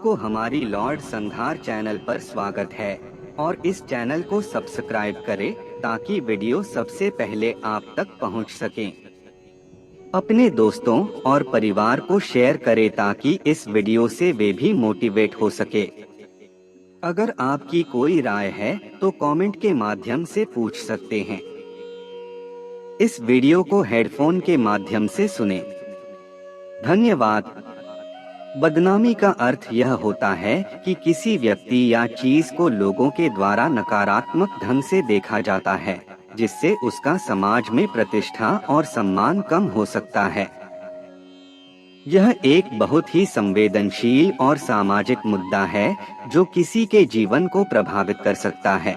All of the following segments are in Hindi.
आपको हमारी लॉर्ड संधार चैनल पर स्वागत है और इस चैनल को सब्सक्राइब करें ताकि वीडियो सबसे पहले आप तक पहुंच सके। अपने दोस्तों और परिवार को शेयर करें ताकि इस वीडियो से वे भी मोटिवेट हो सके। अगर आपकी कोई राय है तो कमेंट के माध्यम से पूछ सकते हैं। इस वीडियो को हेडफोन के माध्यम से सुनें। धन्यवाद। बदनामी का अर्थ यह होता है कि किसी व्यक्ति या चीज को लोगों के द्वारा नकारात्मक ढंग से देखा जाता है, जिससे उसका समाज में प्रतिष्ठा और सम्मान कम हो सकता है। यह एक बहुत ही संवेदनशील और सामाजिक मुद्दा है जो किसी के जीवन को प्रभावित कर सकता है।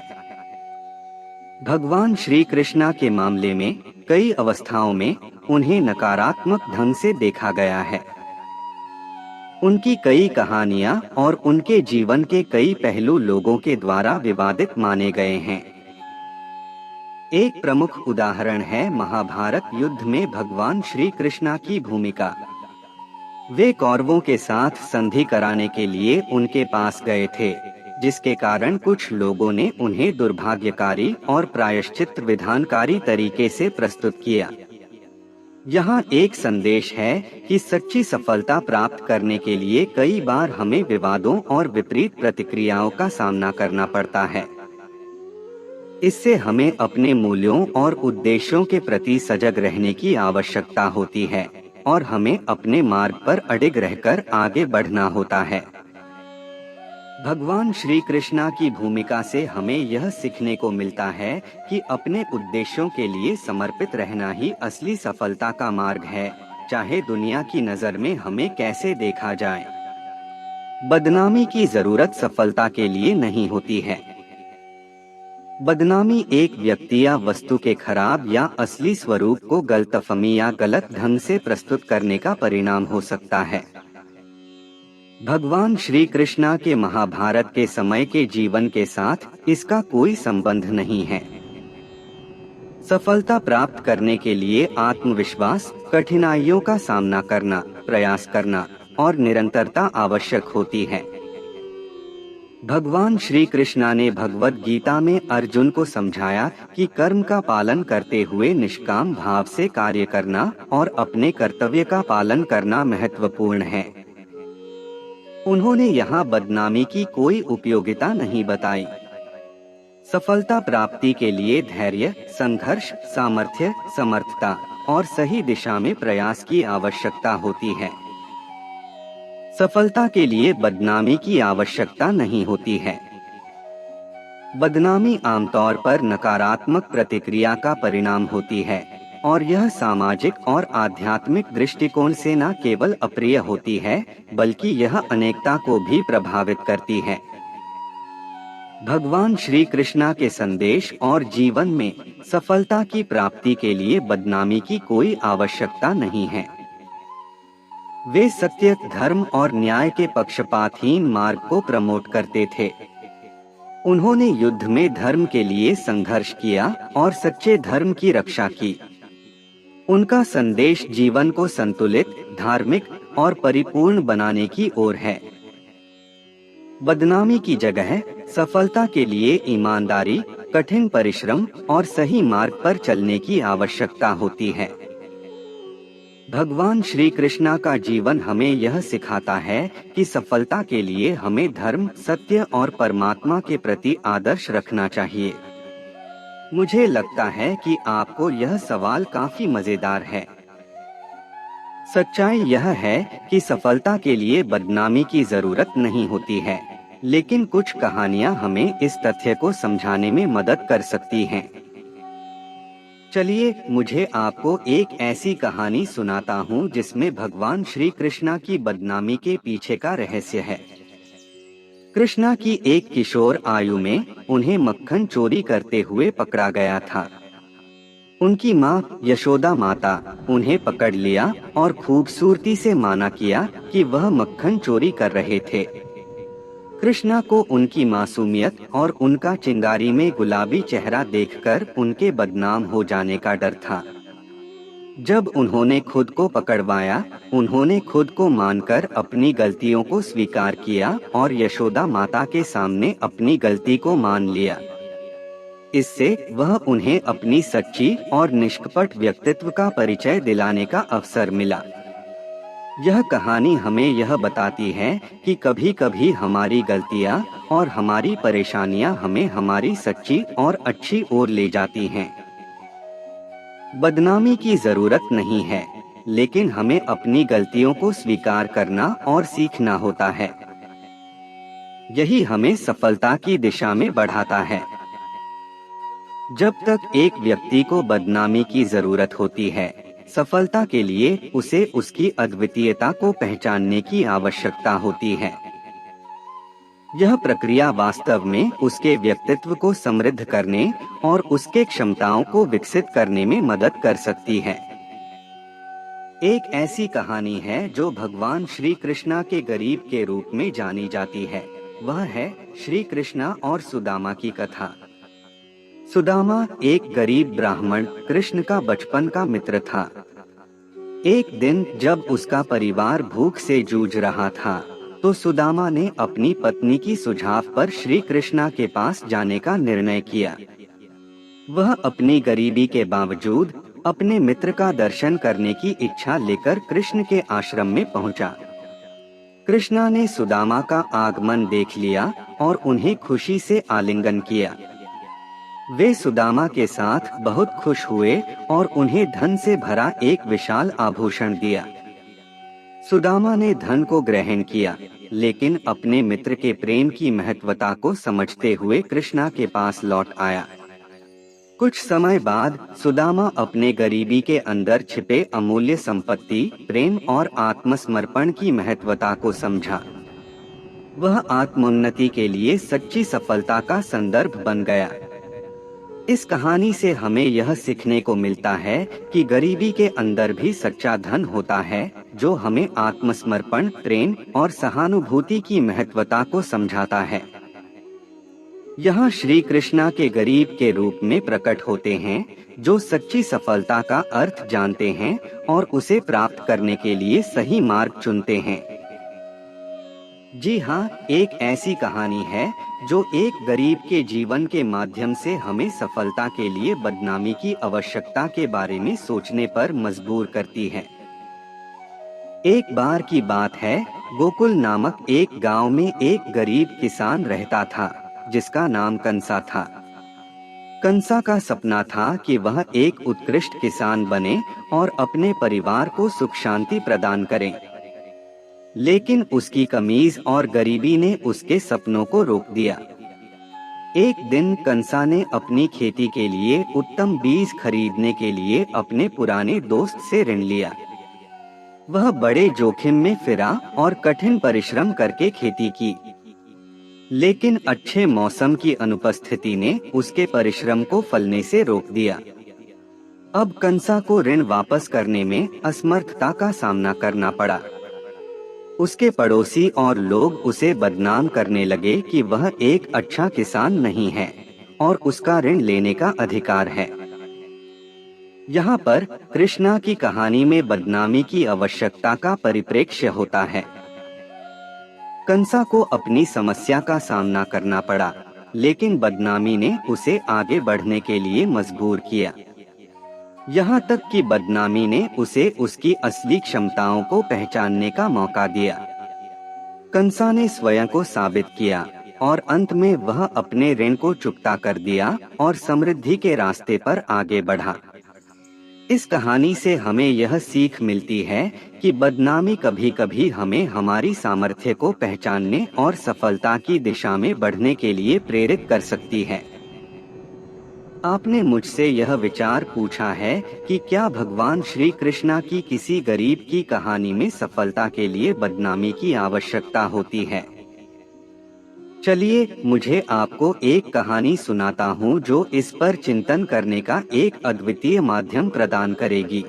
भगवान श्री कृष्णा के मामले में कई अवस्थाओं में उन्हें नकारात्मक ढंग से देखा गया है। उनकी कई कहानियां और उनके जीवन के कई पहलू लोगों के द्वारा विवादित माने गए हैं। एक प्रमुख उदाहरण है महाभारत युद्ध में भगवान श्री कृष्णा की भूमिका। वे कौरवों के साथ संधि कराने के लिए उनके पास गए थे, जिसके कारण कुछ लोगों ने उन्हें दुर्भाग्यकारी और प्रायश्चित विधानकारी तरीके से प्रस्तुत किया। यहाँ एक संदेश है कि सच्ची सफलता प्राप्त करने के लिए कई बार हमें विवादों और विपरीत प्रतिक्रियाओं का सामना करना पड़ता है। इससे हमें अपने मूल्यों और उद्देश्यों के प्रति सजग रहने की आवश्यकता होती है और हमें अपने मार्ग पर अडिग रहकर आगे बढ़ना होता है। भगवान श्री कृष्णा की भूमिका से हमें यह सीखने को मिलता है कि अपने उद्देश्यों के लिए समर्पित रहना ही असली सफलता का मार्ग है, चाहे दुनिया की नजर में हमें कैसे देखा जाए। बदनामी की जरूरत सफलता के लिए नहीं होती है। बदनामी एक व्यक्ति या वस्तु के खराब या असली स्वरूप को गलतफहमी या गलत ढंग से प्रस्तुत करने का परिणाम हो सकता है। भगवान श्री कृष्णा के महाभारत के समय के जीवन के साथ इसका कोई संबंध नहीं है। सफलता प्राप्त करने के लिए आत्मविश्वास, कठिनाइयों का सामना करना, प्रयास करना और निरंतरता आवश्यक होती है। भगवान श्री कृष्णा ने भगवद गीता में अर्जुन को समझाया कि कर्म का पालन करते हुए निष्काम भाव से कार्य करना और अपने कर्तव्य का पालन करना महत्वपूर्ण है। उन्होंने यहाँ बदनामी की कोई उपयोगिता नहीं बताई। सफलता प्राप्ति के लिए धैर्य, संघर्ष, सामर्थ्य, समर्थता और सही दिशा में प्रयास की आवश्यकता होती है। सफलता के लिए बदनामी की आवश्यकता नहीं होती है। बदनामी आमतौर पर नकारात्मक प्रतिक्रिया का परिणाम होती है और यह सामाजिक और आध्यात्मिक दृष्टिकोण से न केवल अप्रिय होती है, बल्कि यह अनेकता को भी प्रभावित करती है। भगवान श्री कृष्णा के संदेश और जीवन में सफलता की प्राप्ति के लिए बदनामी की कोई आवश्यकता नहीं है। वे सत्य, धर्म और न्याय के पक्षपातहीन मार्ग को प्रमोट करते थे। उन्होंने युद्ध में धर्म के लिए संघर्ष किया और सच्चे धर्म की रक्षा की। उनका संदेश जीवन को संतुलित, धार्मिक और परिपूर्ण बनाने की ओर है। बदनामी की जगह सफलता के लिए ईमानदारी, कठिन परिश्रम और सही मार्ग पर चलने की आवश्यकता होती है। भगवान श्री कृष्णा का जीवन हमें यह सिखाता है कि सफलता के लिए हमें धर्म, सत्य और परमात्मा के प्रति आदर्श रखना चाहिए। मुझे लगता है कि आपको यह सवाल काफी मजेदार है। सच्चाई यह है कि सफलता के लिए बदनामी की जरूरत नहीं होती है, लेकिन कुछ कहानियां हमें इस तथ्य को समझाने में मदद कर सकती हैं। चलिए मुझे आपको एक ऐसी कहानी सुनाता हूँ जिसमें भगवान श्री कृष्णा की बदनामी के पीछे का रहस्य है। कृष्णा की एक किशोर आयु में उन्हें मक्खन चोरी करते हुए पकड़ा गया था। उनकी माँ यशोदा माता उन्हें पकड़ लिया और खूबसूरती से माना किया कि वह मक्खन चोरी कर रहे थे। कृष्णा को उनकी मासूमियत और उनका चिंगारी में गुलाबी चेहरा देखकर उनके बदनाम हो जाने का डर था। जब उन्होंने खुद को पकड़वाया, उन्होंने खुद को मानकर अपनी गलतियों को स्वीकार किया और यशोदा माता के सामने अपनी गलती को मान लिया। इससे वह उन्हें अपनी सच्ची और निष्कपट व्यक्तित्व का परिचय दिलाने का अवसर मिला। यह कहानी हमें यह बताती है कि कभी कभी हमारी गलतियां और हमारी परेशानियां हमें हमारी सच्ची और अच्छी ओर ले जाती हैं। बदनामी की जरूरत नहीं है, लेकिन हमें अपनी गलतियों को स्वीकार करना और सीखना होता है। यही हमें सफलता की दिशा में बढ़ाता है। जब तक एक व्यक्ति को बदनामी की जरूरत होती है, सफलता के लिए उसे उसकी अद्वितीयता को पहचानने की आवश्यकता होती है। यह प्रक्रिया वास्तव में उसके व्यक्तित्व को समृद्ध करने और उसके क्षमताओं को विकसित करने में मदद कर सकती है। एक ऐसी कहानी है जो भगवान श्री कृष्णा के गरीब के रूप में जानी जाती है। वह है श्री कृष्णा और सुदामा की कथा। सुदामा एक गरीब ब्राह्मण कृष्ण का बचपन का मित्र था। एक दिन जब उसका परिवार भूख से जूझ रहा था, तो सुदामा ने अपनी पत्नी की सुझाव पर श्री कृष्णा के पास जाने का निर्णय किया। वह अपनी गरीबी के बावजूद अपने मित्र का दर्शन करने की इच्छा लेकर कृष्ण के आश्रम में पहुंचा। कृष्णा ने सुदामा का आगमन देख लिया और उन्हें खुशी से आलिंगन किया। वे सुदामा के साथ बहुत खुश हुए और उन्हें धन से भरा एक विशाल आभूषण दिया। सुदामा ने धन को ग्रहण किया, लेकिन अपने मित्र के प्रेम की महत्वता को समझते हुए कृष्णा के पास लौट आया। कुछ समय बाद सुदामा अपने गरीबी के अंदर छिपे अमूल्य संपत्ति, प्रेम और आत्मसमर्पण की महत्वता को समझा। वह आत्मोन्नति के लिए सच्ची सफलता का संदर्भ बन गया। इस कहानी से हमें यह सीखने को मिलता है कि गरीबी के अंदर भी सच्चा धन होता है, जो हमें आत्मसमर्पण, प्रेम और सहानुभूति की महत्वता को समझाता है। यहाँ श्री कृष्णा के गरीब के रूप में प्रकट होते हैं, जो सच्ची सफलता का अर्थ जानते हैं और उसे प्राप्त करने के लिए सही मार्ग चुनते हैं। जी हाँ, एक ऐसी कहानी है जो एक गरीब के जीवन के माध्यम से हमें सफलता के लिए बदनामी की आवश्यकता के बारे में सोचने पर मजबूर करती है। एक बार की बात है, गोकुल नामक एक गांव में एक गरीब किसान रहता था, जिसका नाम कंसा था। कंसा का सपना था कि वह एक उत्कृष्ट किसान बने और अपने परिवार को सुख शांति प्रदान करे। लेकिन उसकी कमीज और गरीबी ने उसके सपनों को रोक दिया। एक दिन कंसा ने अपनी खेती के लिए उत्तम बीज खरीदने के लिए अपने पुराने दोस्त से ऋण लिया। वह बड़े जोखिम में फिरा और कठिन परिश्रम करके खेती की, लेकिन अच्छे मौसम की अनुपस्थिति ने उसके परिश्रम को फलने से रोक दिया। अब कंसा को ऋण वापस करने में असमर्थता का सामना करना पड़ा। उसके पड़ोसी और लोग उसे बदनाम करने लगे कि वह एक अच्छा किसान नहीं है और उसका ऋण लेने का अधिकार है। यहाँ पर कृष्णा की कहानी में बदनामी की आवश्यकता का परिप्रेक्ष्य होता है। कंसा को अपनी समस्या का सामना करना पड़ा, लेकिन बदनामी ने उसे आगे बढ़ने के लिए मजबूर किया। यहाँ तक कि बदनामी ने उसे उसकी असली क्षमताओं को पहचानने का मौका दिया। कंसा ने स्वयं को साबित किया और अंत में वह अपने ऋण को चुकता कर दिया और समृद्धि के रास्ते पर आगे बढ़ा। इस कहानी से हमें यह सीख मिलती है कि बदनामी कभी कभी हमें हमारी सामर्थ्य को पहचानने और सफलता की दिशा में बढ़ने के लिए प्रेरित कर सकती है। आपने मुझसे यह विचार पूछा है कि क्या भगवान श्री कृष्णा की किसी गरीब की कहानी में सफलता के लिए बदनामी की आवश्यकता होती है। चलिए मुझे आपको एक कहानी सुनाता हूँ जो इस पर चिंतन करने का एक अद्वितीय माध्यम प्रदान करेगी।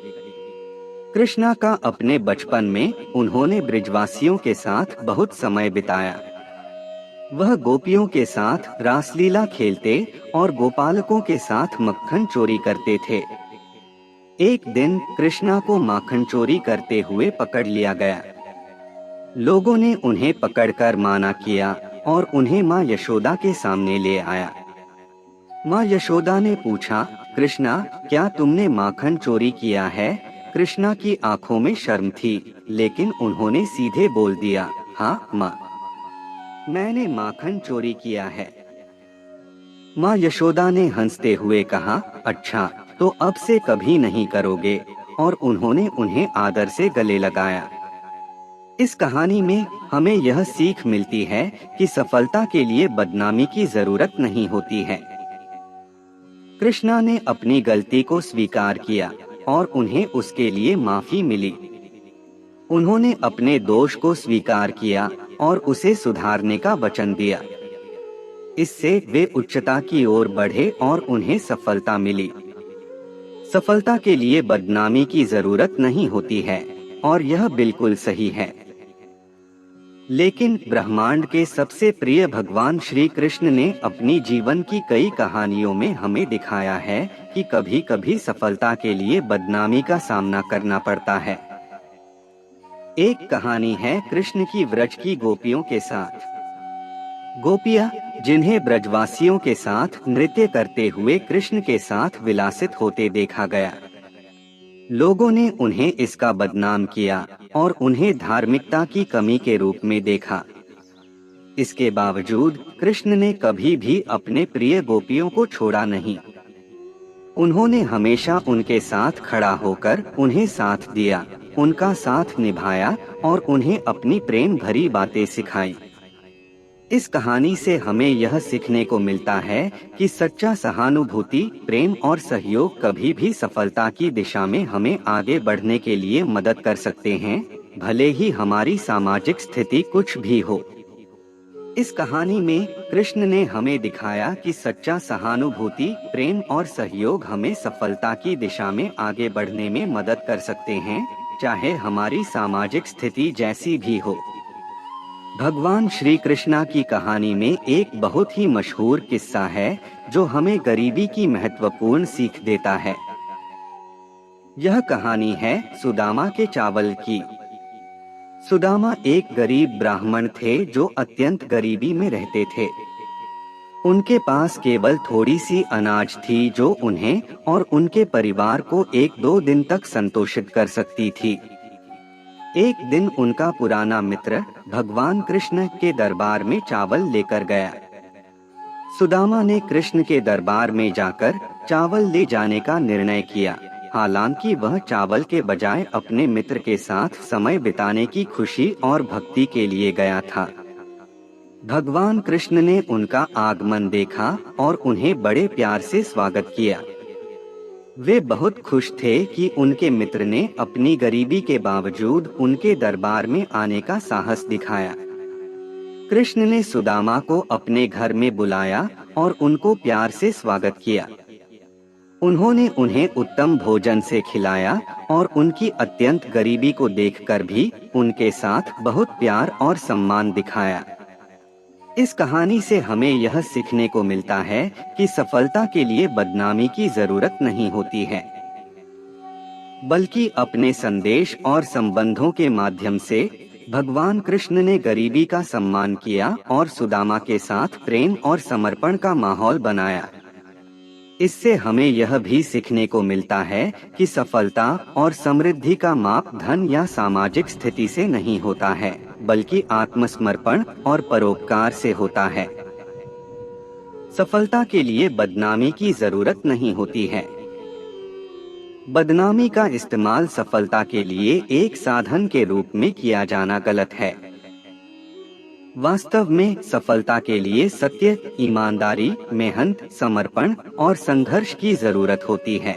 कृष्णा का अपने बचपन में उन्होंने ब्रिजवासियों के साथ बहुत समय बिताया। वह गोपियों के साथ रासलीला खेलते और गोपालकों के साथ मक्खन चोरी करते थे। एक दिन कृष्णा को माखन चोरी करते हुए पकड़ लिया गया। लोगों ने उन्हें पकड़कर माना किया और उन्हें माँ यशोदा के सामने ले आया। माँ यशोदा ने पूछा, कृष्णा, क्या तुमने माखन चोरी किया है? कृष्णा की आंखों में शर्म थी, लेकिन उन्होंने सीधे बोल दिया, हाँ माँ, मैंने माखन चोरी किया है। माँ यशोदा ने हंसते हुए कहा, अच्छा, तो अब से कभी नहीं करोगे, और उन्होंने उन्हें आदर से गले लगाया। इस कहानी में हमें यह सीख मिलती है कि सफलता के लिए बदनामी की जरूरत नहीं होती है। कृष्णा ने अपनी गलती को स्वीकार किया और उन्हें उसके लिए माफी मिली। उन्होंने अपने दोष को स्वीकार किया और उसे सुधारने का वचन दिया। इससे वे उच्चता की ओर बढ़े और उन्हें सफलता मिली। सफलता के लिए बदनामी की जरूरत नहीं होती है, और यह बिल्कुल सही है। लेकिन ब्रह्मांड के सबसे प्रिय भगवान श्री कृष्ण ने अपनी जीवन की कई कहानियों में हमें दिखाया है कि कभी कभी सफलता के लिए बदनामी का सामना करना पड़ता है। एक कहानी है कृष्ण की व्रज की गोपियों के साथ। गोपियां, जिन्हें ब्रजवासियों के साथ नृत्य करते हुए कृष्ण के साथ विलासित होते देखा गया। लोगों ने उन्हें इसका बदनाम किया और उन्हें धार्मिकता की कमी के रूप में देखा। इसके बावजूद कृष्ण ने कभी भी अपने प्रिय गोपियों को छोड़ा नहीं। उन्होंने हमेशा उनके साथ खड़ा होकर उन्हें साथ दिया, उनका साथ निभाया और उन्हें अपनी प्रेम भरी बातें सिखाई। इस कहानी से हमें यह सीखने को मिलता है कि सच्चा सहानुभूति, प्रेम और सहयोग कभी भी सफलता की दिशा में हमें आगे बढ़ने के लिए मदद कर सकते हैं, भले ही हमारी सामाजिक स्थिति कुछ भी हो। इस कहानी में कृष्ण ने हमें दिखाया कि सच्चा सहानुभूति, प्रेम और सहयोग हमें सफलता की दिशा में आगे बढ़ने में मदद कर सकते हैं, चाहे हमारी सामाजिक स्थिति जैसी भी हो। भगवान श्री कृष्णा की कहानी में एक बहुत ही मशहूर किस्सा है जो हमें गरीबी की महत्वपूर्ण सीख देता है। यह कहानी है सुदामा के चावल की। सुदामा एक गरीब ब्राह्मण थे जो अत्यंत गरीबी में रहते थे। उनके पास केवल थोड़ी सी अनाज थी जो उन्हें और उनके परिवार को 1-2 दिन तक संतोषित कर सकती थी। एक दिन उनका पुराना मित्र भगवान कृष्ण के दरबार में चावल लेकर गया। सुदामा ने कृष्ण के दरबार में जाकर चावल ले जाने का निर्णय किया, हालांकि वह चावल के बजाय अपने मित्र के साथ समय बिताने की खुशी और भक्ति के लिए गया था। भगवान कृष्ण ने उनका आगमन देखा और उन्हें बड़े प्यार से स्वागत किया। वे बहुत खुश थे कि उनके मित्र ने अपनी गरीबी के बावजूद उनके दरबार में आने का साहस दिखाया। कृष्ण ने सुदामा को अपने घर में बुलाया और उनको प्यार से स्वागत किया। उन्होंने उन्हें उत्तम भोजन से खिलाया और उनकी अत्यंत गरीबी को देखकर भी उनके साथ बहुत प्यार और सम्मान दिखाया। इस कहानी से हमें यह सीखने को मिलता है कि सफलता के लिए बदनामी की जरूरत नहीं होती है, बल्कि अपने संदेश और संबंधों के माध्यम से भगवान कृष्ण ने गरीबी का सम्मान किया और सुदामा के साथ प्रेम और समर्पण का माहौल बनाया। इससे हमें यह भी सीखने को मिलता है कि सफलता और समृद्धि का माप धन या सामाजिक स्थिति से नहीं होता है, बल्कि आत्मसमर्पण और परोपकार से होता है। सफलता के लिए बदनामी की जरूरत नहीं होती है। बदनामी का इस्तेमाल सफलता के लिए एक साधन के रूप में किया जाना गलत है। वास्तव में सफलता के लिए सत्य, ईमानदारी, मेहनत, समर्पण और संघर्ष की जरूरत होती है।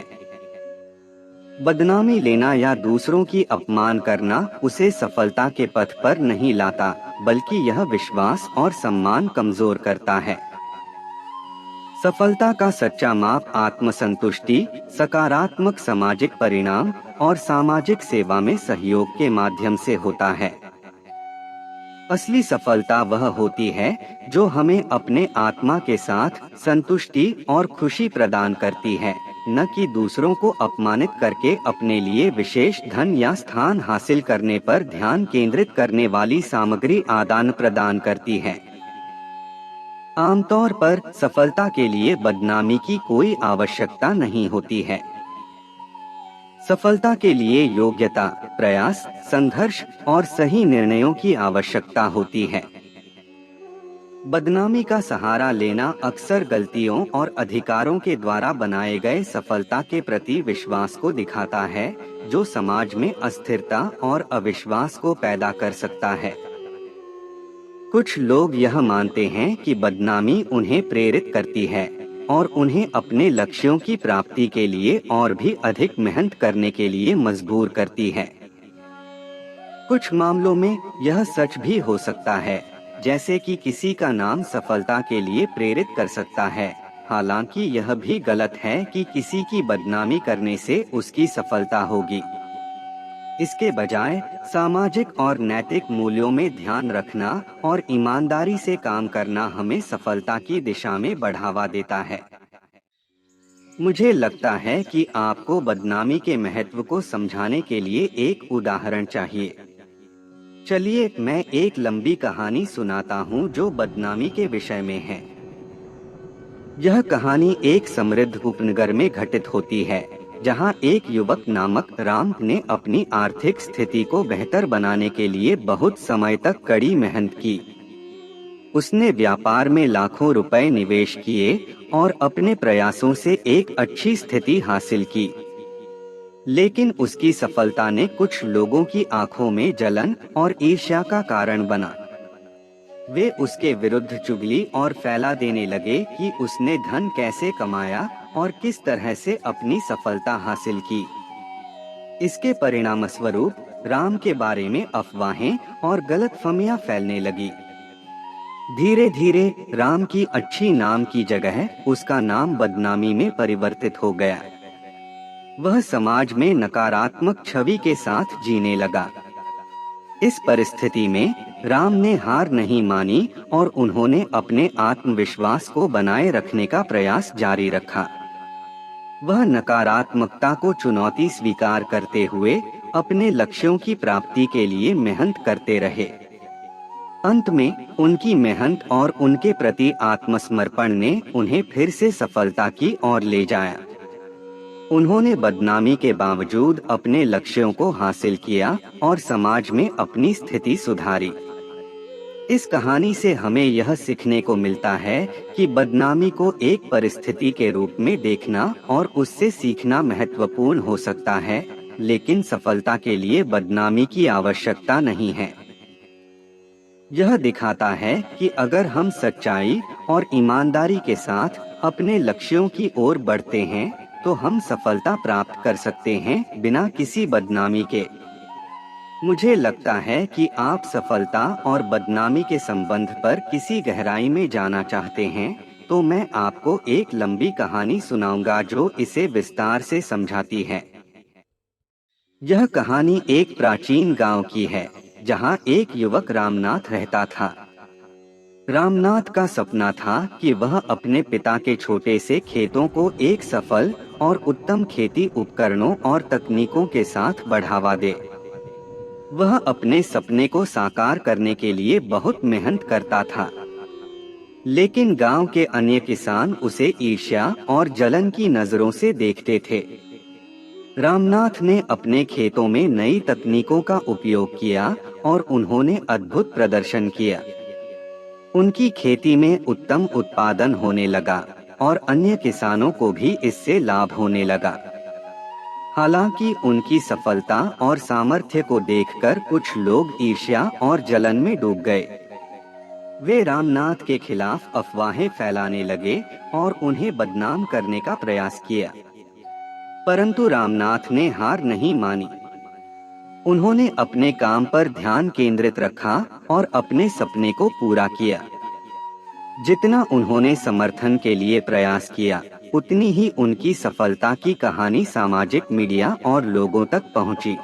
बदनामी लेना या दूसरों की अपमान करना उसे सफलता के पथ पर नहीं लाता, बल्कि यह विश्वास और सम्मान कमजोर करता है। सफलता का सच्चा माप आत्मसंतुष्टि, सकारात्मक सामाजिक परिणाम और सामाजिक सेवा में सहयोग के माध्यम से होता है। असली सफलता वह होती है जो हमें अपने आत्मा के साथ संतुष्टि और खुशी प्रदान करती है। न कि दूसरों को अपमानित करके अपने लिए विशेष धन या स्थान हासिल करने पर ध्यान केंद्रित करने वाली सामग्री आदान प्रदान करती है। आमतौर पर सफलता के लिए बदनामी की कोई आवश्यकता नहीं होती है। सफलता के लिए योग्यता, प्रयास, संघर्ष और सही निर्णयों की आवश्यकता होती है। बदनामी का सहारा लेना अक्सर गलतियों और अधिकारों के द्वारा बनाए गए सफलता के प्रति विश्वास को दिखाता है, जो समाज में अस्थिरता और अविश्वास को पैदा कर सकता है। कुछ लोग यह मानते हैं कि बदनामी उन्हें प्रेरित करती है और उन्हें अपने लक्ष्यों की प्राप्ति के लिए और भी अधिक मेहनत करने के लिए मजबूर करती है। कुछ मामलों में यह सच भी हो सकता है, जैसे कि किसी का नाम सफलता के लिए प्रेरित कर सकता है। हालांकि यह भी गलत है कि किसी की बदनामी करने से उसकी सफलता होगी। इसके बजाय सामाजिक और नैतिक मूल्यों में ध्यान रखना और ईमानदारी से काम करना हमें सफलता की दिशा में बढ़ावा देता है। मुझे लगता है कि आपको बदनामी के महत्व को समझाने के लिए एक उदाहरण चाहिए। चलिए मैं एक लंबी कहानी सुनाता हूँ जो बदनामी के विषय में है। यह कहानी एक समृद्ध उपनगर में घटित होती है, जहाँ एक युवक नामक राम ने अपनी आर्थिक स्थिति को बेहतर बनाने के लिए बहुत समय तक कड़ी मेहनत की। उसने व्यापार में लाखों रुपए निवेश किए और अपने प्रयासों से एक अच्छी स्थिति हासिल की। लेकिन उसकी सफलता ने कुछ लोगों की आंखों में जलन और ईर्ष्या का कारण बना। वे उसके विरुद्ध चुगली और फैला देने लगे कि उसने धन कैसे कमाया और किस तरह से अपनी सफलता हासिल की। इसके परिणामस्वरूप राम के बारे में अफवाहें और गलतफहमियां फैलने लगी। धीरे धीरे राम की अच्छी नाम की जगह उसका नाम बदनामी में परिवर्तित हो गया। वह समाज में नकारात्मक छवि के साथ जीने लगा। इस परिस्थिति में राम ने हार नहीं मानी और उन्होंने अपने आत्मविश्वास को बनाए रखने का प्रयास जारी रखा। वह नकारात्मकता को चुनौती स्वीकार करते हुए अपने लक्ष्यों की प्राप्ति के लिए मेहनत करते रहे। अंत में उनकी मेहनत और उनके प्रति आत्मसमर्पण ने उन्हें फिर से सफलता की ओर ले जाया। उन्होंने बदनामी के बावजूद अपने लक्ष्यों को हासिल किया और समाज में अपनी स्थिति सुधारी। इस कहानी से हमें यह सीखने को मिलता है कि बदनामी को एक परिस्थिति के रूप में देखना और उससे सीखना महत्वपूर्ण हो सकता है, लेकिन सफलता के लिए बदनामी की आवश्यकता नहीं है। यह दिखाता है कि अगर हम सच्चाई और ईमानदारी के साथ अपने लक्ष्यों की ओर बढ़ते हैं, तो हम सफलता प्राप्त कर सकते हैं बिना किसी बदनामी के। मुझे लगता है कि आप सफलता और बदनामी के संबंध पर किसी गहराई में जाना चाहते हैं, तो मैं आपको एक लंबी कहानी सुनाऊंगा जो इसे विस्तार से समझाती है। यह कहानी एक प्राचीन गांव की है, जहां एक युवक रामनाथ रहता था। रामनाथ का सपना था कि वह अपने पिता के छोटे से खेतों को एक सफल और उत्तम खेती उपकरणों और तकनीकों के साथ बढ़ावा दे। वह अपने सपने को साकार करने के लिए बहुत मेहनत करता था, लेकिन गांव के अन्य किसान उसे ईर्ष्या और जलन की नजरों से देखते थे। रामनाथ ने अपने खेतों में नई तकनीकों का उपयोग किया और उन्होंने अद्भुत प्रदर्शन किया। उनकी खेती में उत्तम उत्पादन होने लगा और अन्य किसानों को भी इससे लाभ होने लगा। हालांकि उनकी सफलता और सामर्थ्य को देखकर कुछ लोग ईर्ष्या और जलन में डूब गए। वे रामनाथ के खिलाफ अफवाहें फैलाने लगे और उन्हें बदनाम करने का प्रयास किया, परंतु रामनाथ ने हार नहीं मानी। उन्होंने अपने काम पर ध्यान केंद्रित रखा और अपने सपने को पूरा किया। जितना उन्होंने समर्थन के लिए प्रयास किया, उतनी ही उनकी सफलता की कहानी सामाजिक मीडिया और लोगों तक पहुंची।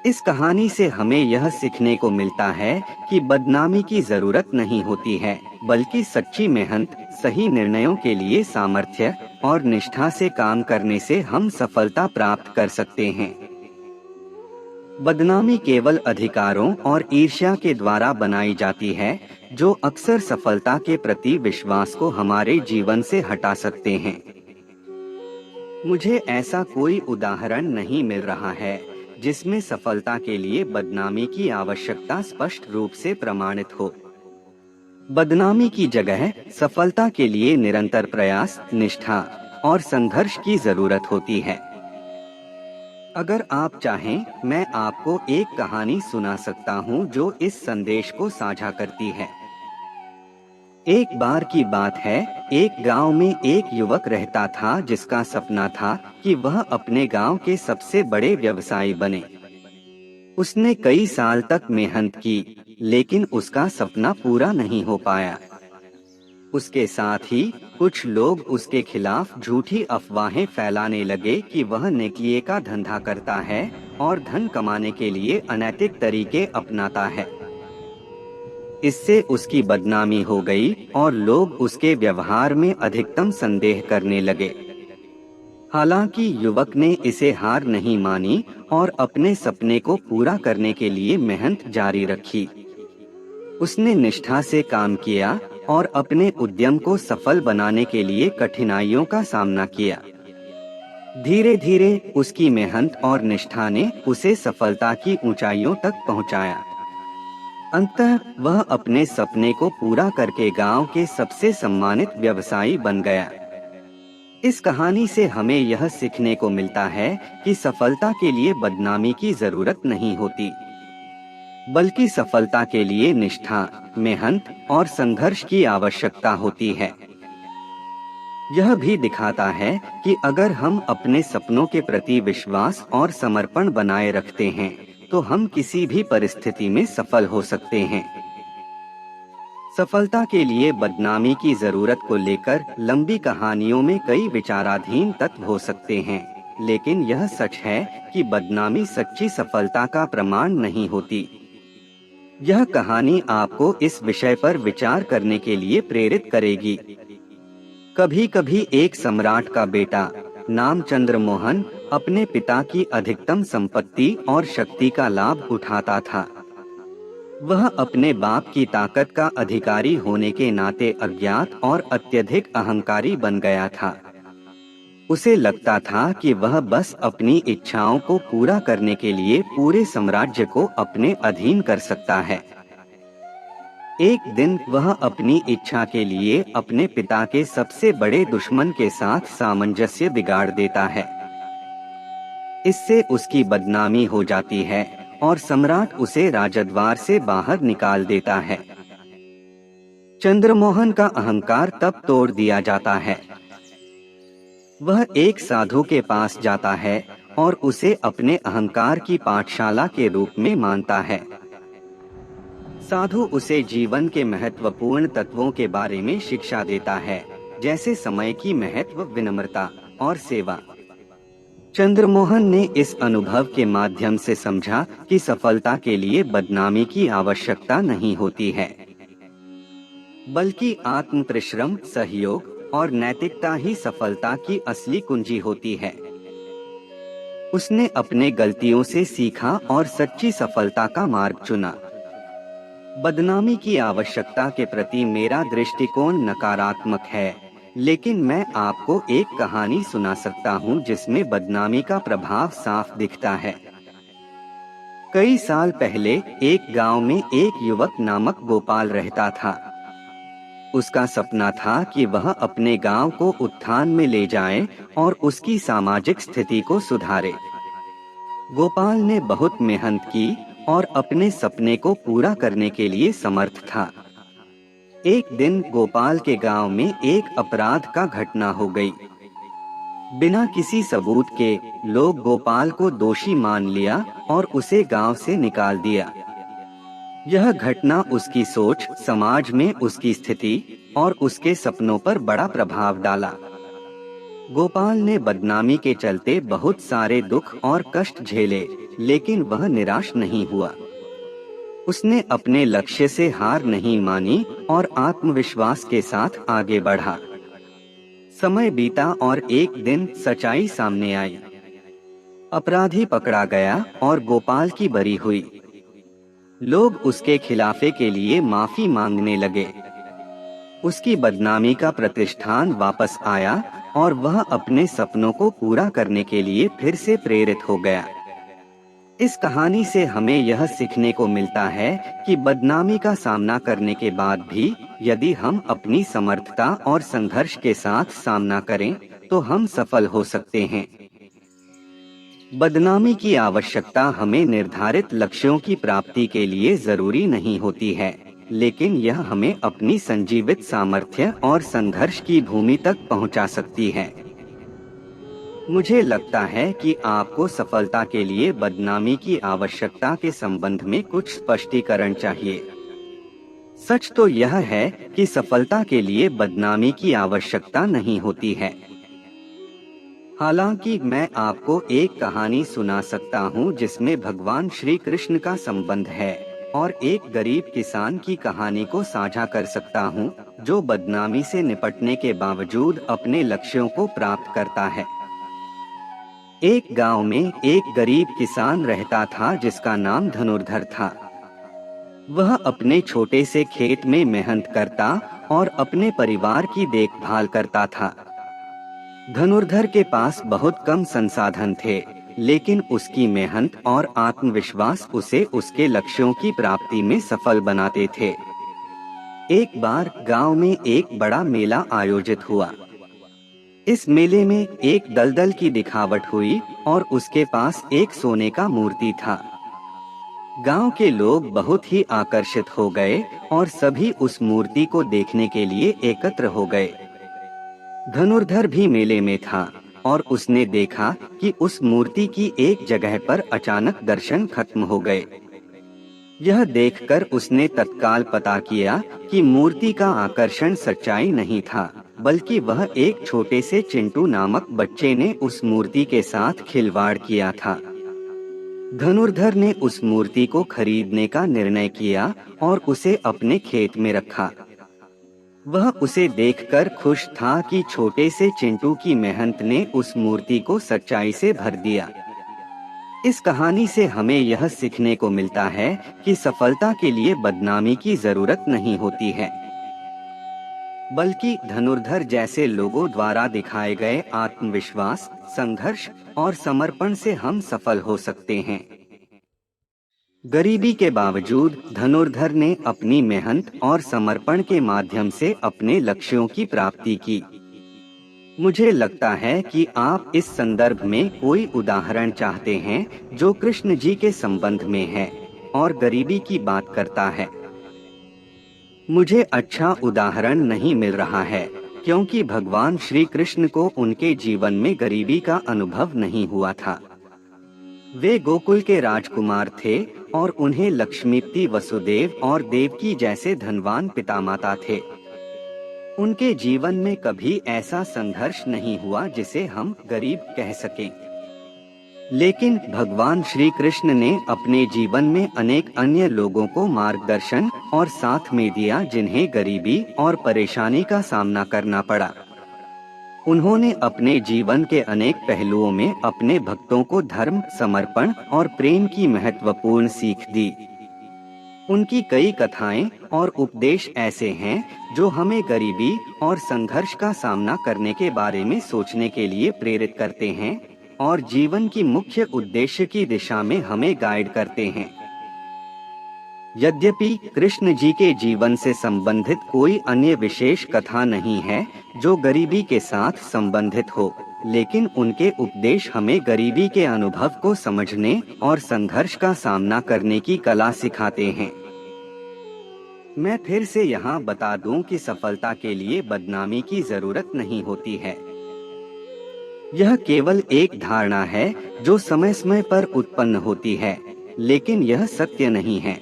इस कहानी से हमें यह सीखने को मिलता है कि बदनामी की जरूरत नहीं होती है, बल्कि सच्ची मेहनत, सही निर्णयों के लिए सामर्थ्य और निष्ठा से काम करने से हम सफलता प्राप्त कर सकते हैं। बदनामी केवल अधिकारों और ईर्ष्या के द्वारा बनाई जाती है, जो अक्सर सफलता के प्रति विश्वास को हमारे जीवन से हटा सकते हैं। मुझे ऐसा कोई उदाहरण नहीं मिल रहा है जिसमें सफलता के लिए बदनामी की आवश्यकता स्पष्ट रूप से प्रमाणित हो। बदनामी की जगह सफलता के लिए निरंतर प्रयास, निष्ठा और संघर्ष की जरूरत होती है। अगर आप चाहें, मैं आपको एक कहानी सुना सकता हूं जो इस संदेश को साझा करती है। एक बार की बात है, एक गांव में एक युवक रहता था जिसका सपना था कि वह अपने गांव के सबसे बड़े व्यवसायी बने। उसने कई साल तक मेहनत की, लेकिन उसका सपना पूरा नहीं हो पाया। उसके साथ ही कुछ लोग उसके खिलाफ झूठी अफवाहें फैलाने लगे कि वह नेकिए का धंधा करता है और धन कमाने के लिए अनैतिक तरीके अपनाता है। इससे उसकी बदनामी हो गई और लोग उसके व्यवहार में अधिकतम संदेह करने लगे। हालांकि युवक ने इसे हार नहीं मानी और अपने सपने को पूरा करने के लिए मेहनत जारी रखी। उसने निष्ठा से काम किया और अपने उद्यम को सफल बनाने के लिए कठिनाइयों का सामना किया। धीरे धीरे उसकी मेहनत और निष्ठा ने उसे सफलता की ऊंचाइयों तक पहुंचाया। अंततः वह अपने सपने को पूरा करके गांव के सबसे सम्मानित व्यवसायी बन गया। इस कहानी से हमें यह सीखने को मिलता है कि सफलता के लिए बदनामी की जरूरत नहीं होती, बल्कि सफलता के लिए निष्ठा, मेहनत और संघर्ष की आवश्यकता होती है। यह भी दिखाता है कि अगर हम अपने सपनों के प्रति विश्वास और समर्पण बनाए रखते हैं, तो हम किसी भी परिस्थिति में सफल हो सकते हैं। सफलता के लिए बदनामी की जरूरत को लेकर लंबी कहानियों में कई विचाराधीन तत्व हो सकते हैं, लेकिन यह सच है कि बदनामी सच्ची सफलता का प्रमाण नहीं होती। यह कहानी आपको इस विषय पर विचार करने के लिए प्रेरित करेगी। कभी कभी एक सम्राट का बेटा नाम चंद्रमोहन अपने पिता की अधिकतम संपत्ति और शक्ति का लाभ उठाता था। वह अपने बाप की ताकत का अधिकारी होने के नाते अज्ञात और अत्यधिक अहंकारी बन गया था। उसे लगता था कि वह बस अपनी इच्छाओं को पूरा करने के लिए पूरे साम्राज्य को अपने अधीन कर सकता है। एक दिन वह अपनी इच्छा के लिए अपने पिता के सबसे बड़े दुश्मन के साथ सामंजस्य बिगाड़ देता है। इससे उसकी बदनामी हो जाती है और सम्राट उसे राजद्वार से बाहर निकाल देता है। चंद्रमोहन का अहंकार तब तोड़ दिया जाता है। वह एक साधु के पास जाता है और उसे अपने अहंकार की पाठशाला के रूप में मानता है। साधु उसे जीवन के महत्वपूर्ण तत्वों के बारे में शिक्षा देता है, जैसे समय की महत्व, विनम्रता और सेवा। चंद्रमोहन ने इस अनुभव के माध्यम से समझा कि सफलता के लिए बदनामी की आवश्यकता नहीं होती है, बल्कि आत्म परिश्रम, सहयोग और नैतिकता ही सफलता की असली कुंजी होती है। उसने अपने गलतियों से सीखा और सच्ची सफलता का मार्ग चुना। बदनामी की आवश्यकता के प्रति मेरा दृष्टिकोण नकारात्मक है, लेकिन मैं आपको एक कहानी सुना सकता हूँ जिसमें बदनामी का प्रभाव साफ दिखता है। कई साल पहले एक गांव में एक युवक नामक गोपाल रहता था। उसका सपना था कि वह अपने गांव को उत्थान में ले जाए और उसकी सामाजिक स्थिति को सुधारे। गोपाल ने बहुत मेहनत की और अपने सपने को पूरा करने के लिए समर्थ था। एक दिन गोपाल के गांव में एक अपराध का घटना हो गई। बिना किसी सबूत के लोग गोपाल को दोषी मान लिया और उसे गांव से निकाल दिया। यह घटना उसकी सोच, समाज में उसकी स्थिति और उसके सपनों पर बड़ा प्रभाव डाला। गोपाल ने बदनामी के चलते बहुत सारे दुख और कष्ट झेले, लेकिन वह निराश नहीं हुआ। उसने अपने लक्ष्य से हार नहीं मानी और आत्मविश्वास के साथ आगे बढ़ा। समय बीता और एक दिन सच्चाई सामने आई। अपराधी पकड़ा गया और गोपाल की बरी हुई। लोग उसके खिलाफे के लिए माफी मांगने लगे। उसकी बदनामी का प्रतिष्ठान वापस आया और वह अपने सपनों को पूरा करने के लिए फिर से प्रेरित हो गया। इस कहानी से हमें यह सीखने को मिलता है कि बदनामी का सामना करने के बाद भी यदि हम अपनी समर्थता और संघर्ष के साथ सामना करें, तो हम सफल हो सकते हैं। बदनामी की आवश्यकता हमें निर्धारित लक्ष्यों की प्राप्ति के लिए जरूरी नहीं होती है, लेकिन यह हमें अपनी संजीवित सामर्थ्य और संघर्ष की भूमि तक पहुंचा सकती है। मुझे लगता है कि आपको सफलता के लिए बदनामी की आवश्यकता के संबंध में कुछ स्पष्टीकरण चाहिए। सच तो यह है कि सफलता के लिए बदनामी की आवश्यकता नहीं होती है। हालांकि मैं आपको एक कहानी सुना सकता हूं जिसमें भगवान श्री कृष्ण का संबंध है, और एक गरीब किसान की कहानी को साझा कर सकता हूं, जो बदनामी से निपटने के बावजूद अपने लक्ष्यों को प्राप्त करता है। एक गांव में एक गरीब किसान रहता था जिसका नाम धनुर्धर था। वह अपने छोटे से खेत में मेहनत करता और अपने परिवार की देखभाल करता था। धनुर्धर के पास बहुत कम संसाधन थे, लेकिन उसकी मेहनत और आत्मविश्वास उसे उसके लक्ष्यों की प्राप्ति में सफल बनाते थे। एक बार गांव में एक बड़ा मेला आयोजित हुआ। इस मेले में एक दलदल की दिखावट हुई और उसके पास एक सोने का मूर्ति था। गांव के लोग बहुत ही आकर्षित हो गए और सभी उस मूर्ति को देखने के लिए एकत्र हो गए। धनुर्धर भी मेले में था और उसने देखा कि उस मूर्ति की एक जगह पर अचानक दर्शन खत्म हो गए। यह देखकर उसने तत्काल पता किया कि मूर्ति का आकर्षण सच्चाई नहीं था, बल्कि वह एक छोटे से चिंटू नामक बच्चे ने उस मूर्ति के साथ खिलवाड़ किया था। धनुर्धर ने उस मूर्ति को खरीदने का निर्णय किया और उसे अपने खेत में रखा। वह उसे देखकर खुश था कि छोटे से चिंटू की मेहनत ने उस मूर्ति को सच्चाई से भर दिया। इस कहानी से हमें यह सीखने को मिलता है कि सफलता के लिए बदनामी की जरूरत नहीं होती है, बल्कि धनुर्धर जैसे लोगों द्वारा दिखाए गए आत्मविश्वास, संघर्ष और समर्पण से हम सफल हो सकते हैं। गरीबी के बावजूद धनुर्धर ने अपनी मेहनत और समर्पण के माध्यम से अपने लक्ष्यों की प्राप्ति की। मुझे लगता है कि आप इस संदर्भ में कोई उदाहरण चाहते हैं जो कृष्ण जी के संबंध में है और गरीबी की बात करता है। मुझे अच्छा उदाहरण नहीं मिल रहा है, क्योंकि भगवान श्री कृष्ण को उनके जीवन में गरीबी का अनुभव नहीं हुआ था। वे गोकुल के राजकुमार थे और उन्हें लक्ष्मीपति, वसुदेव और देवकी जैसे धनवान पितामाता थे। उनके जीवन में कभी ऐसा संघर्ष नहीं हुआ जिसे हम गरीब कह सकें। लेकिन भगवान श्री कृष्ण ने अपने जीवन में अनेक अन्य लोगों को मार्गदर्शन और साथ में दिया जिन्हें गरीबी और परेशानी का सामना करना पड़ा। उन्होंने अपने जीवन के अनेक पहलुओं में अपने भक्तों को धर्म, समर्पण और प्रेम की महत्वपूर्ण सीख दी। उनकी कई कथाएं और उपदेश ऐसे हैं जो हमें गरीबी और संघर्ष का सामना करने के बारे में सोचने के लिए प्रेरित करते हैं और जीवन की मुख्य उद्देश्य की दिशा में हमें गाइड करते हैं। यद्यपि कृष्ण जी के जीवन से संबंधित कोई अन्य विशेष कथा नहीं है जो गरीबी के साथ संबंधित हो, लेकिन उनके उपदेश हमें गरीबी के अनुभव को समझने और संघर्ष का सामना करने की कला सिखाते हैं। मैं फिर से यहाँ बता दूं कि सफलता के लिए बदनामी की जरूरत नहीं होती है। यह केवल एक धारणा है जो समय समय पर उत्पन्न होती है, लेकिन यह सत्य नहीं है।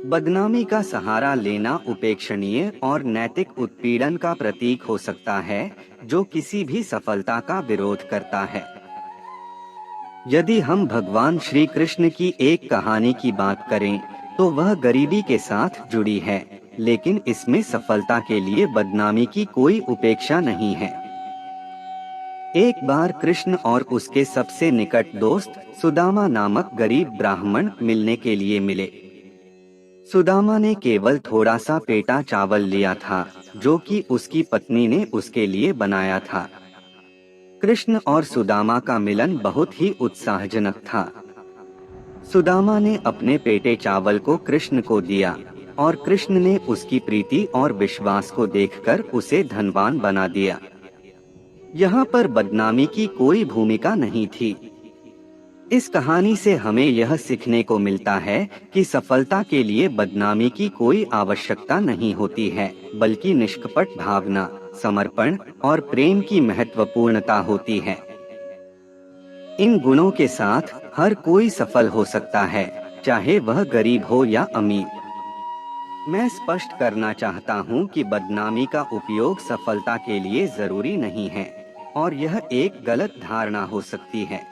बदनामी का सहारा लेना उपेक्षणीय और नैतिक उत्पीड़न का प्रतीक हो सकता है, जो किसी भी सफलता का विरोध करता है। यदि हम भगवान श्री कृष्ण की एक कहानी की बात करें, तो वह गरीबी के साथ जुड़ी है, लेकिन इसमें सफलता के लिए बदनामी की कोई उपेक्षा नहीं है। एक बार कृष्ण और उसके सबसे निकट दोस्त सुदामा नामक गरीब ब्राह्मण मिलने के लिए मिले। सुदामा ने केवल थोड़ा सा पेटा चावल लिया था, जो कि उसकी पत्नी ने उसके लिए बनाया था। कृष्ण और सुदामा का मिलन बहुत ही उत्साहजनक था। सुदामा ने अपने पेटे चावल को कृष्ण को दिया, और कृष्ण ने उसकी प्रीति और विश्वास को देखकर उसे धनवान बना दिया। यहाँ पर बदनामी की कोई भूमिका नहीं थी। इस कहानी से हमें यह सीखने को मिलता है कि सफलता के लिए बदनामी की कोई आवश्यकता नहीं होती है, बल्कि निष्कपट भावना, समर्पण और प्रेम की महत्वपूर्णता होती है। इन गुणों के साथ हर कोई सफल हो सकता है, चाहे वह गरीब हो या अमीर। मैं स्पष्ट करना चाहता हूँ कि बदनामी का उपयोग सफलता के लिए जरूरी नहीं है, और यह एक गलत धारणा हो सकती है।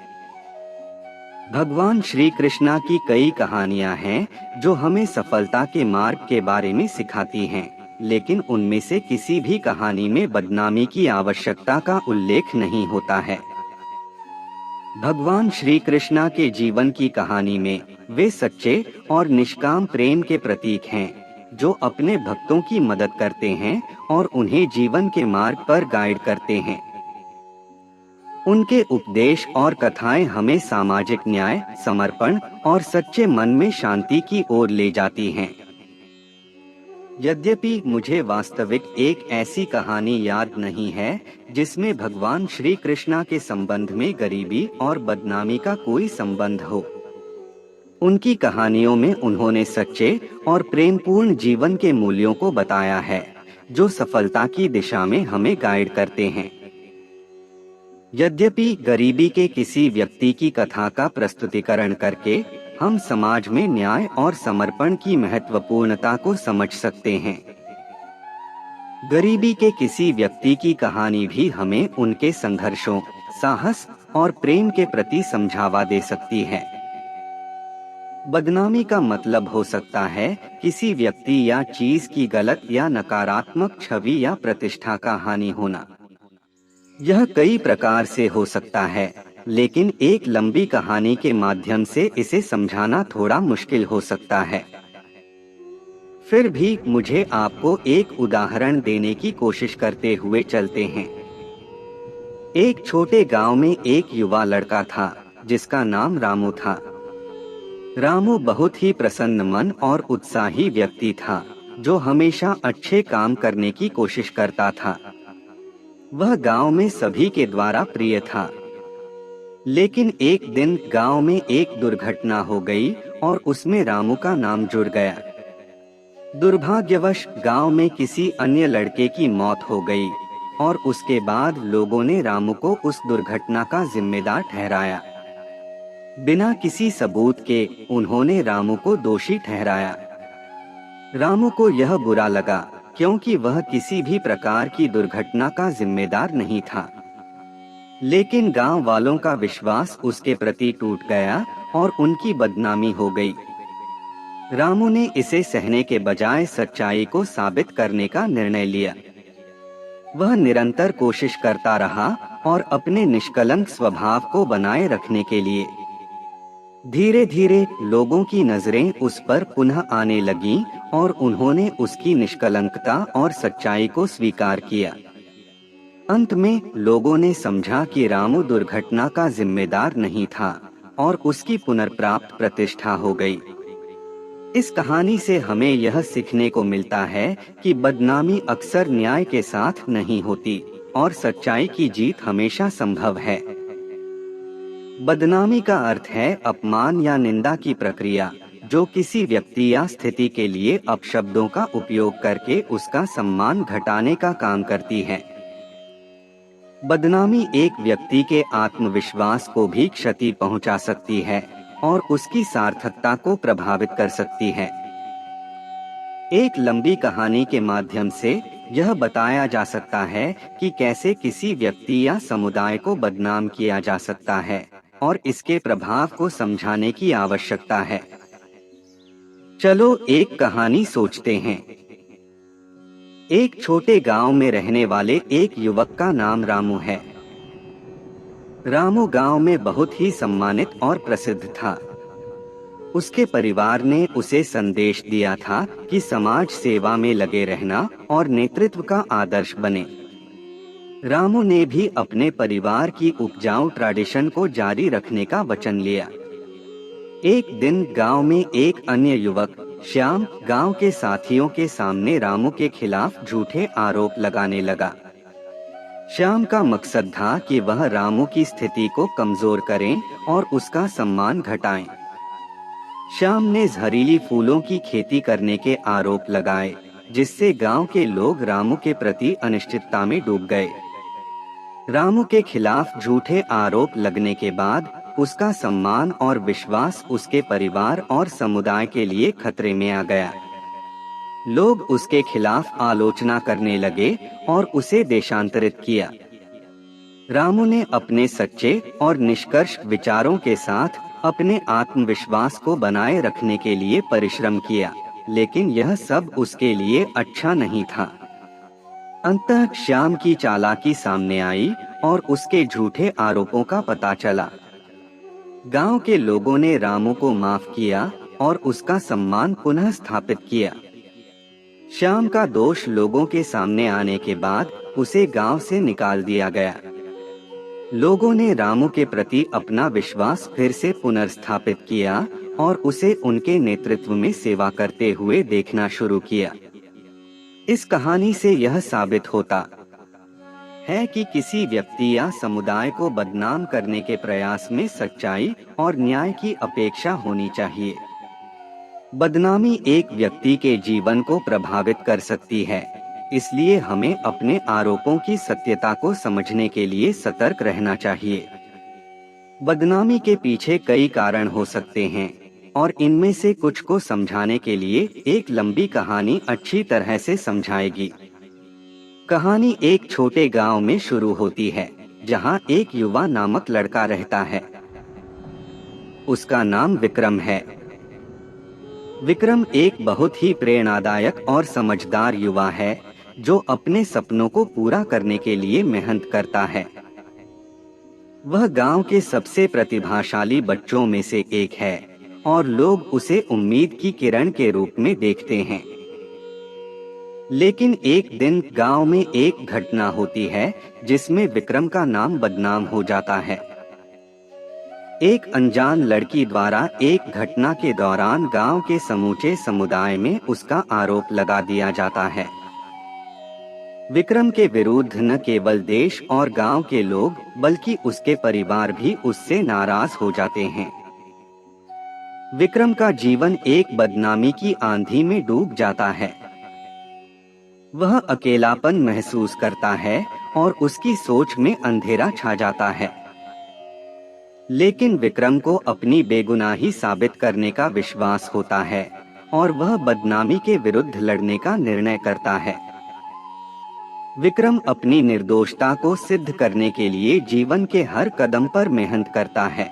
भगवान श्री कृष्णा की कई कहानियां हैं जो हमें सफलता के मार्ग के बारे में सिखाती हैं, लेकिन उनमें से किसी भी कहानी में बदनामी की आवश्यकता का उल्लेख नहीं होता है। भगवान श्री कृष्णा के जीवन की कहानी में वे सच्चे और निष्काम प्रेम के प्रतीक हैं, जो अपने भक्तों की मदद करते हैं और उन्हें जीवन के मार्ग पर गाइड करते हैं। उनके उपदेश और कथाएं हमें सामाजिक न्याय, समर्पण और सच्चे मन में शांति की ओर ले जाती हैं। यद्यपि मुझे वास्तविक एक ऐसी कहानी याद नहीं है जिसमें भगवान श्री कृष्णा के संबंध में गरीबी और बदनामी का कोई संबंध हो। उनकी कहानियों में उन्होंने सच्चे और प्रेमपूर्ण जीवन के मूल्यों को बताया है, जो सफलता की दिशा में हमें गाइड करते हैं। यद्यपि गरीबी के किसी व्यक्ति की कथा का प्रस्तुतिकरण करके हम समाज में न्याय और समर्पण की महत्वपूर्णता को समझ सकते हैं, गरीबी के किसी व्यक्ति की कहानी भी हमें उनके संघर्षों, साहस और प्रेम के प्रति समझावा दे सकती है। बदनामी का मतलब हो सकता है किसी व्यक्ति या चीज की गलत या नकारात्मक छवि या प्रतिष्ठा का हानि होना। यह कई प्रकार से हो सकता है, लेकिन एक लंबी कहानी के माध्यम से इसे समझाना थोड़ा मुश्किल हो सकता है। फिर भी मुझे आपको एक उदाहरण देने की कोशिश करते हुए चलते हैं। एक छोटे गांव में एक युवा लड़का था, जिसका नाम रामू था। रामू बहुत ही प्रसन्न मन और उत्साही व्यक्ति था, जो हमेशा अच्छे काम करने की कोशिश करता था। वह गांव में सभी के द्वारा प्रिय था। लेकिन एक दिन गांव में एक दुर्घटना हो गई और उसमें रामू का नाम जुड़ गया। दुर्भाग्यवश गांव में किसी अन्य लड़के की मौत हो गई, और उसके बाद लोगों ने रामू को उस दुर्घटना का जिम्मेदार ठहराया। बिना किसी सबूत के उन्होंने रामू को दोषी ठहराया। रामू को यह बुरा लगा, क्योंकि वह किसी भी प्रकार की दुर्घटना का जिम्मेदार नहीं था। लेकिन गांव वालों का विश्वास उसके प्रति टूट गया और उनकी बदनामी हो गई। रामू ने इसे सहने के बजाय सच्चाई को साबित करने का निर्णय लिया। वह निरंतर कोशिश करता रहा और अपने निष्कलंक स्वभाव को बनाए रखने के लिए धीरे धीरे लोगों की नजरें उस पर पुनः आने लगीं और उन्होंने उसकी निष्कलंकता और सच्चाई को स्वीकार किया। अंत में लोगों ने समझा कि रामू दुर्घटना का जिम्मेदार नहीं था और उसकी पुनर्प्राप्त प्रतिष्ठा हो गई। इस कहानी से हमें यह सीखने को मिलता है कि बदनामी अक्सर न्याय के साथ नहीं होती और सच्चाई की जीत हमेशा संभव है। बदनामी का अर्थ है अपमान या निंदा की प्रक्रिया, जो किसी व्यक्ति या स्थिति के लिए अपशब्दों का उपयोग करके उसका सम्मान घटाने का काम करती है। बदनामी एक व्यक्ति के आत्मविश्वास को भी क्षति पहुंचा सकती है और उसकी सार्थकता को प्रभावित कर सकती है। एक लंबी कहानी के माध्यम से यह बताया जा सकता है कि कैसे किसी व्यक्ति या समुदाय को बदनाम किया जा सकता है और इसके प्रभाव को समझाने की आवश्यकता है। चलो एक कहानी सोचते हैं। एक छोटे गांव में रहने वाले एक युवक का नाम रामू है। रामू गांव में बहुत ही सम्मानित और प्रसिद्ध था। उसके परिवार ने उसे संदेश दिया था कि समाज सेवा में लगे रहना और नेतृत्व का आदर्श बने। रामू ने भी अपने परिवार की उपजाऊ ट्रेडिशन को जारी रखने का वचन लिया। एक दिन गांव में एक अन्य युवक श्याम गांव के साथियों के सामने रामू के खिलाफ झूठे आरोप लगाने लगा। श्याम का मकसद था कि वह रामू की स्थिति को कमजोर करें और उसका सम्मान घटाएं। श्याम ने जहरीली फूलों की खेती करने के आरोप लगाए, जिससे गांव के लोग रामू के प्रति अनिश्चितता में डूब गए। रामू के खिलाफ झूठे आरोप लगने के बाद उसका सम्मान और विश्वास उसके परिवार और समुदाय के लिए खतरे में आ गया। लोग उसके खिलाफ आलोचना करने लगे और उसे देशांतरित किया। रामू ने अपने सच्चे और निष्कर्ष विचारों के साथ अपने आत्मविश्वास को बनाए रखने के लिए परिश्रम किया, लेकिन यह सब उसके लिए अच्छा नहीं था। अंततः श्याम की चालाकी सामने आई और उसके झूठे आरोपों का पता चला। गांव के लोगों ने रामू को माफ किया और उसका सम्मान पुनः स्थापित किया। श्याम का दोष लोगों के सामने आने के बाद उसे गांव से निकाल दिया गया। लोगों ने रामू के प्रति अपना विश्वास फिर से पुनर्स्थापित किया और उसे उनके नेतृत्व में सेवा करते हुए देखना शुरू किया। इस कहानी से यह साबित होता है कि किसी व्यक्ति या समुदाय को बदनाम करने के प्रयास में सच्चाई और न्याय की अपेक्षा होनी चाहिए। बदनामी एक व्यक्ति के जीवन को प्रभावित कर सकती है, इसलिए हमें अपने आरोपों की सत्यता को समझने के लिए सतर्क रहना चाहिए। बदनामी के पीछे कई कारण हो सकते हैं और इनमें से कुछ को समझाने के लिए एक लंबी कहानी अच्छी तरह से समझाएगी। कहानी एक छोटे गांव में शुरू होती है, जहां एक युवा नामक लड़का रहता है। उसका नाम विक्रम है। विक्रम एक बहुत ही प्रेरणादायक और समझदार युवा है, जो अपने सपनों को पूरा करने के लिए मेहनत करता है। वह गांव के सबसे प्रतिभाशाली बच्चों में से एक है और लोग उसे उम्मीद की किरण के रूप में देखते हैं। लेकिन एक दिन गांव में एक घटना होती है जिसमें विक्रम का नाम बदनाम हो जाता है। एक अनजान लड़की द्वारा एक घटना के दौरान गांव के समूचे समुदाय में उसका आरोप लगा दिया जाता है। विक्रम के विरुद्ध न केवल देश और गांव के लोग बल्कि उसके परिवार भी उससे नाराज हो जाते हैं। विक्रम का जीवन एक बदनामी की आंधी में डूब जाता है। वह अकेलापन महसूस करता है और उसकी सोच में अंधेरा छा जाता है। लेकिन विक्रम को अपनी बेगुनाही साबित करने का विश्वास होता है और वह बदनामी के विरुद्ध लड़ने का निर्णय करता है। विक्रम अपनी निर्दोषता को सिद्ध करने के लिए जीवन के हर कदम पर मेहनत करता है।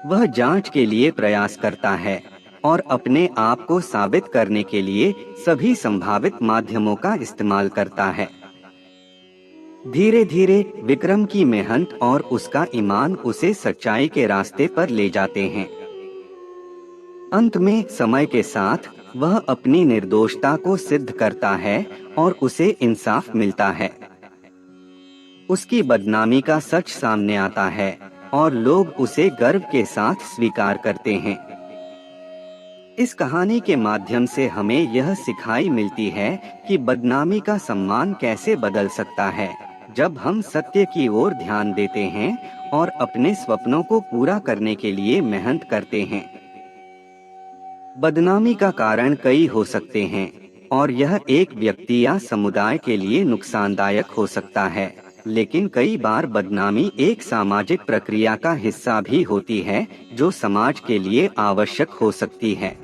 वह जांच के लिए प्रयास करता है और अपने आप को साबित करने के लिए सभी संभावित माध्यमों का इस्तेमाल करता है। धीरे धीरे विक्रम की मेहनत और उसका ईमान उसे सच्चाई के रास्ते पर ले जाते हैं। अंत में समय के साथ वह अपनी निर्दोषता को सिद्ध करता है और उसे इंसाफ मिलता है। उसकी बदनामी का सच सामने आता है और लोग उसे गर्व के साथ स्वीकार करते हैं। इस कहानी के माध्यम से हमें यह सिखाई मिलती है कि बदनामी का सम्मान कैसे बदल सकता है, जब हम सत्य की ओर ध्यान देते हैं और अपने सपनों को पूरा करने के लिए मेहनत करते हैं। बदनामी का कारण कई हो सकते हैं और यह एक व्यक्ति या समुदाय के लिए नुकसानदायक हो सकता है, लेकिन कई बार बदनामी एक सामाजिक प्रक्रिया का हिस्सा भी होती है जो समाज के लिए आवश्यक हो सकती है।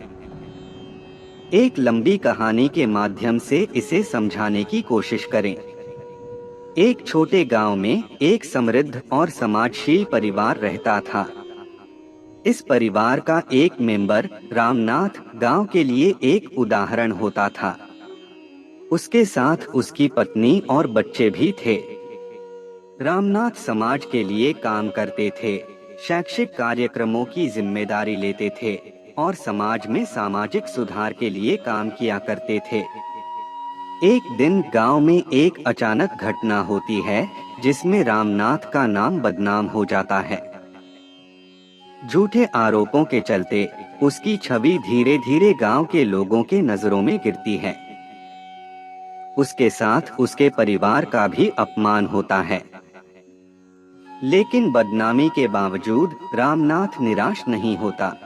एक लंबी कहानी के माध्यम से इसे समझाने की कोशिश करें। एक छोटे गांव में एक समृद्ध और समाजशील परिवार रहता था। इस परिवार का एक मेंबर रामनाथ गांव के लिए एक उदाहरण होता था। उसके साथ उसकी पत्नी और बच्चे भी थे। रामनाथ समाज के लिए काम करते थे, शैक्षिक कार्यक्रमों की जिम्मेदारी लेते थे और समाज में सामाजिक सुधार के लिए काम किया करते थे। एक दिन गांव में एक अचानक घटना होती है जिसमें रामनाथ का नाम बदनाम हो जाता है। झूठे आरोपों के चलते उसकी छवि धीरे धीरे गांव के लोगों के नजरों में गिरती है। उसके साथ उसके परिवार का भी अपमान होता है। लेकिन बदनामी के बावजूद रामनाथ निराश नहीं होता।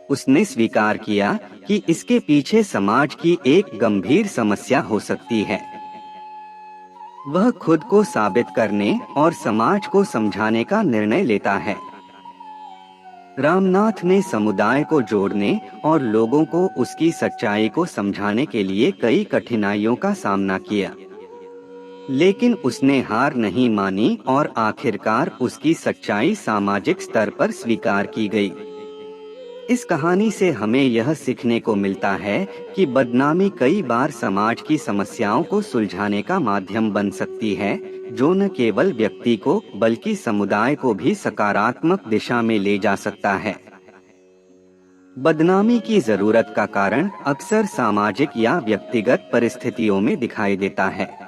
उसने स्वीकार किया कि इसके पीछे समाज की एक गंभीर समस्या हो सकती है। वह खुद को साबित करने और समाज को समझाने का निर्णय लेता है। रामनाथ ने समुदाय को जोड़ने और लोगों को उसकी सच्चाई को समझाने के लिए कई कठिनाइयों का सामना किया, लेकिन उसने हार नहीं मानी और आखिरकार उसकी सच्चाई सामाजिक स्तर पर स्वीकार की गई। इस कहानी से हमें यह सीखने को मिलता है कि बदनामी कई बार समाज की समस्याओं को सुलझाने का माध्यम बन सकती है, जो न केवल व्यक्ति को बल्कि समुदाय को भी सकारात्मक दिशा में ले जा सकता है। बदनामी की जरूरत का कारण अक्सर सामाजिक या व्यक्तिगत परिस्थितियों में दिखाई देता है।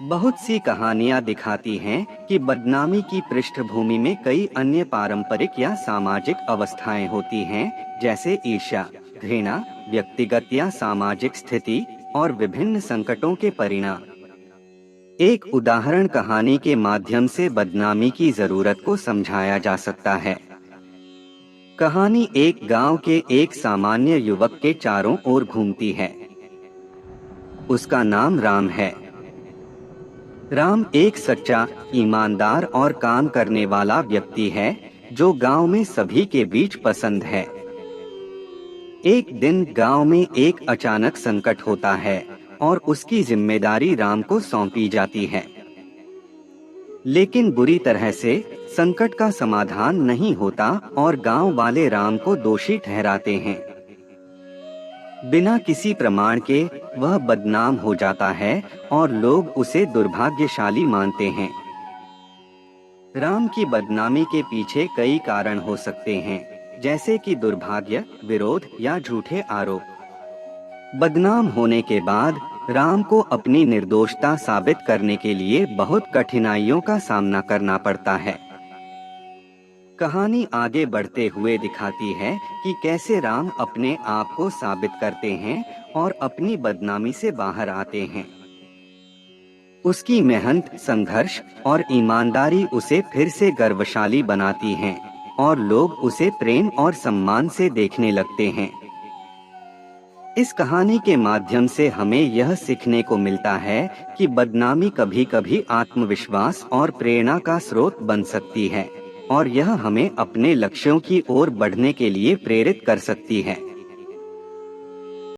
बहुत सी कहानियां दिखाती हैं कि बदनामी की पृष्ठभूमि में कई अन्य पारंपरिक या सामाजिक अवस्थाएं होती हैं, जैसे ईर्ष्या, घृणा, व्यक्तिगत या सामाजिक स्थिति और विभिन्न संकटों के परिणाम। एक उदाहरण कहानी के माध्यम से बदनामी की जरूरत को समझाया जा सकता है। कहानी एक गांव के एक सामान्य युवक के चारों ओर घूमती है। उसका नाम राम है। राम एक सच्चा, ईमानदार और काम करने वाला व्यक्ति है, जो गांव में सभी के बीच पसंद है। एक दिन गांव में एक अचानक संकट होता है और उसकी जिम्मेदारी राम को सौंपी जाती है। लेकिन बुरी तरह से संकट का समाधान नहीं होता और गांव वाले राम को दोषी ठहराते हैं। बिना किसी प्रमाण के वह बदनाम हो जाता है और लोग उसे दुर्भाग्यशाली मानते हैं। राम की बदनामी के पीछे कई कारण हो सकते हैं, जैसे कि दुर्भाग्य, विरोध या झूठे आरोप। बदनाम होने के बाद राम को अपनी निर्दोषता साबित करने के लिए बहुत कठिनाइयों का सामना करना पड़ता है। कहानी आगे बढ़ते हुए दिखाती है कि कैसे राम अपने आप को साबित करते हैं और अपनी बदनामी से बाहर आते हैं। उसकी मेहनत, संघर्ष और ईमानदारी उसे फिर से गर्वशाली बनाती हैं और लोग उसे प्रेम और सम्मान से देखने लगते हैं। इस कहानी के माध्यम से हमें यह सीखने को मिलता है कि बदनामी कभी-कभी आत्मविश्वास और प्रेरणा का स्रोत बन सकती है और यह हमें अपने लक्ष्यों की ओर बढ़ने के लिए प्रेरित कर सकती है।